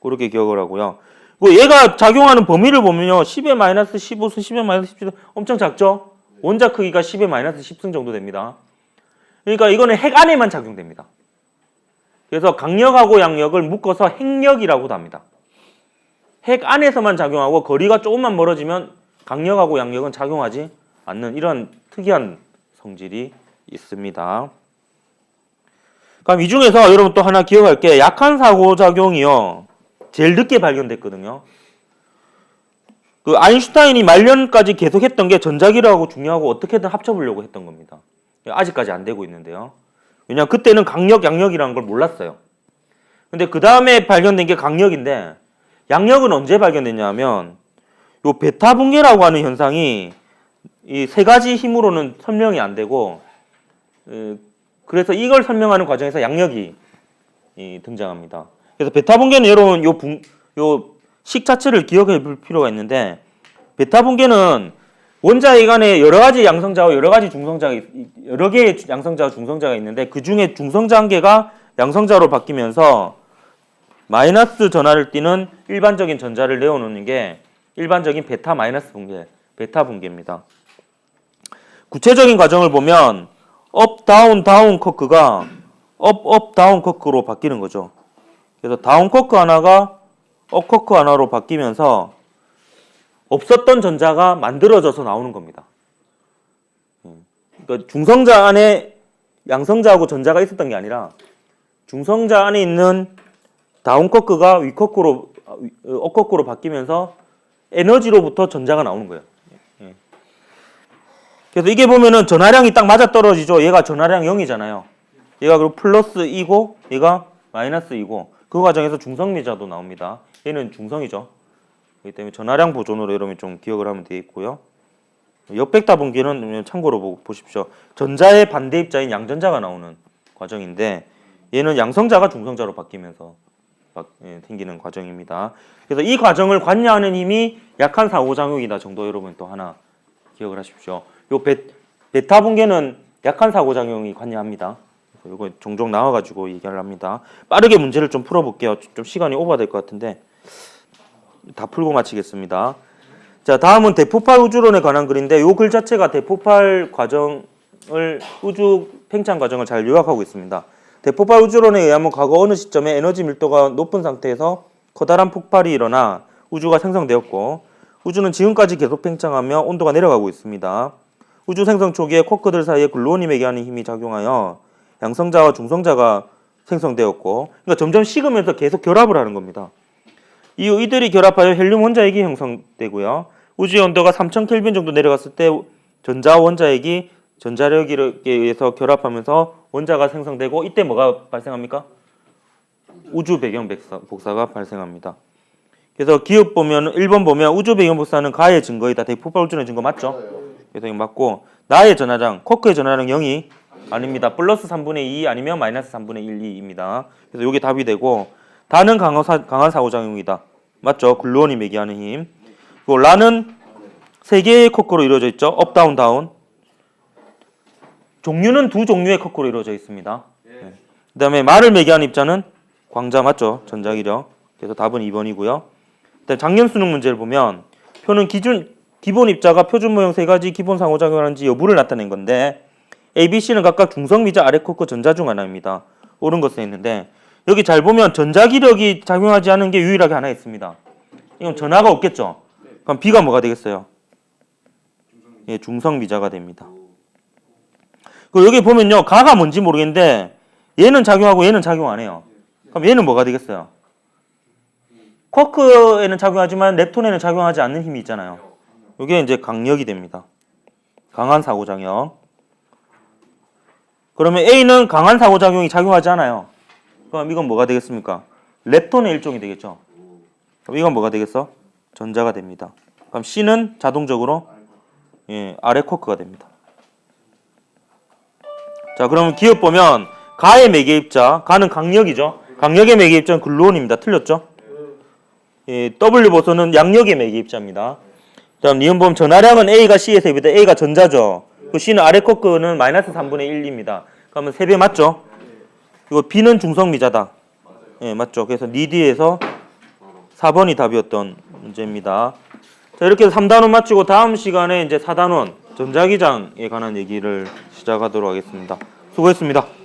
그렇게 기억을 하고요. 그리고 얘가 작용하는 범위를 보면요, 10의 마이너스 15승, 10의 마이너스 17승 엄청 작죠? 원자 크기가 10의 마이너스 10승 정도 됩니다. 그러니까 이거는 핵 안에만 작용됩니다. 그래서 강력하고 양력을 묶어서 핵력이라고도 합니다. 핵 안에서만 작용하고 거리가 조금만 멀어지면 강력하고 양력은 작용하지 않는 이런 특이한 성질이 있습니다. 그럼 이 중에서 여러분 또 하나 기억할 게 약한 상호작용이요, 제일 늦게 발견됐거든요. 그 아인슈타인이 말년까지 계속했던 게 전자기력하고 중력하고 어떻게든 합쳐보려고 했던 겁니다. 아직까지 안 되고 있는데요. 왜냐하면 그때는 강력, 양력이라는 걸 몰랐어요. 근데 그 다음에 발견된 게 강력인데, 양력은 언제 발견됐냐면 요 베타 붕괴라고 하는 현상이 이 세 가지 힘으로는 설명이 안 되고, 그래서 이걸 설명하는 과정에서 양력이 등장합니다. 그래서 베타 붕괴는 여러분 요 식 자체를 기억해 볼 필요가 있는데, 베타 붕괴는 원자핵 안에 여러 가지 양성자와 여러 개의 양성자와 중성자가 있는데, 그 중에 중성자 한 개가 양성자로 바뀌면서 마이너스 전하를 띠는 일반적인 전자를 내어놓는 게 일반적인 베타 마이너스 붕괴, 베타 붕괴입니다. 구체적인 과정을 보면 업, 다운, 다운 쿼크가 업, 다운 쿼크로 바뀌는 거죠. 그래서 다운 쿼크 하나가 업 쿼크 하나로 바뀌면서 없었던 전자가 만들어져서 나오는 겁니다. 그러니까 중성자 안에 양성자하고 전자가 있었던 게 아니라 중성자 안에 있는 다운 쿼크가 위 쿼크로 업 쿼크로 바뀌면서 에너지로부터 전자가 나오는 거예요. 그래서 이게 보면은 전하량이 딱 맞아 떨어지죠. 얘가 전하량 0이잖아요. 얘가 그리고 플러스 2고 얘가 마이너스 2고, 그 과정에서 중성미자도 나옵니다. 얘는 중성이죠. 그렇기 때문에 전하량 보존으로 여러분이 좀 기억을 하면 되겠고요. 역벡타 붕괴는 참고로 보십시오. 전자의 반대 입자인 양전자가 나오는 과정인데, 얘는 양성자가 중성자로 바뀌면서 생기는 과정입니다. 그래서 이 과정을 관여하는 힘이 약한 상호작용이다 정도 여러분 또 하나 기억을 하십시오. 요 베타 붕괴는 약한 상호작용이 관여합니다. 이거 종종 나와가지고 얘기를 합니다. 빠르게 문제를 좀 풀어볼게요. 좀 시간이 오버될 것 같은데 다 풀고 마치겠습니다. 자, 다음은 대폭발 우주론에 관한 글인데, 요 글 자체가 대폭발 과정을, 우주 팽창 과정을 잘 요약하고 있습니다. 대폭발 우주론에 의하면 과거 어느 시점에 에너지 밀도가 높은 상태에서 커다란 폭발이 일어나 우주가 생성되었고, 우주는 지금까지 계속 팽창하며 온도가 내려가고 있습니다. 우주 생성 초기에 쿼크들 사이에 글루오님에게 하는 힘이 작용하여 양성자와 중성자가 생성되었고, 그러니까 점점 식으면서 계속 결합을 하는 겁니다. 이후 이들이 결합하여 헬륨 원자핵이 형성되고요. 우주의 온도가 3000켈빈 정도 내려갔을 때 전자 원자핵이 전자력에 의해서 결합하면서 원자가 생성되고, 이때 뭐가 발생합니까? 우주 배경 복사가 발생합니다. 그래서 기억 보면 1번 보면 우주 배경 복사는 가의 증거이다. 대폭발 우주론의 증거 맞죠? 그래서 이거 맞고, 나의 전하량, 쿼크의 전하량 0이 아닙니다. 플러스 3분의 2 아니면 마이너스 3분의 1, 2입니다. 그래서 이게 답이 되고, 다는 강한 상호작용이다. 맞죠? 글루온이 매기하는 힘. 그리고 라는 3개의 쿼크로 이루어져 있죠. 업, 다운, 다운. 종류는 2종류의 쿼크로 이루어져 있습니다. 그 다음에 말을 매기하는 입자는 광자 맞죠? 전자기력. 그래서 답은 2번이고요. 일단 작년 수능 문제를 보면 표는 기본 입자가 표준 모형 세 가지 기본 상호작용하는지 여부를 나타낸 건데 A, B, C는 각각 중성미자 아래 코크 전자 중 하나입니다. 옳은 것을 했는데 여기 잘 보면 전자기력이 작용하지 않은 게 유일하게 하나 있습니다. 이건 전하가 없겠죠? 그럼 B가 뭐가 되겠어요? 예, 중성미자가 됩니다. 그리고 여기 보면요. 가가 뭔지 모르겠는데 얘는 작용하고 얘는 작용 안 해요. 그럼 얘는 뭐가 되겠어요? 쿼크에는 작용하지만 렙톤에는 작용하지 않는 힘이 있잖아요. 이게 이제 강력이 됩니다. 강한 상호작용. 그러면 A는 강한 상호작용이 작용하지 않아요. 그럼 이건 뭐가 되겠습니까? 렙톤의 일종이 되겠죠. 그럼 이건 뭐가 되겠어? 전자가 됩니다. 그럼 C는 자동적으로 아래 쿼크가 됩니다. 자, 그러면 기억 보면 가의 매개입자, 가는 강력이죠. 강력의 매개입자는 글루온입니다. 틀렸죠? W 보소는 양력의 매개입자입니다. 다음 니은 보면 전하량은 A가 C의 3배다. A가 전자죠. 그 C는 아래 쿼크는 마이너스 3분의 1입니다. 그러면 3배 맞죠? 이거 B는 중성미자다. 예, 맞죠. 그래서 니 뒤에서 4번이 답이었던 문제입니다. 자, 이렇게 해서 3단원 마치고 다음 시간에 이제 4단원 전자기장에 관한 얘기를 시작하도록 하겠습니다. 수고했습니다.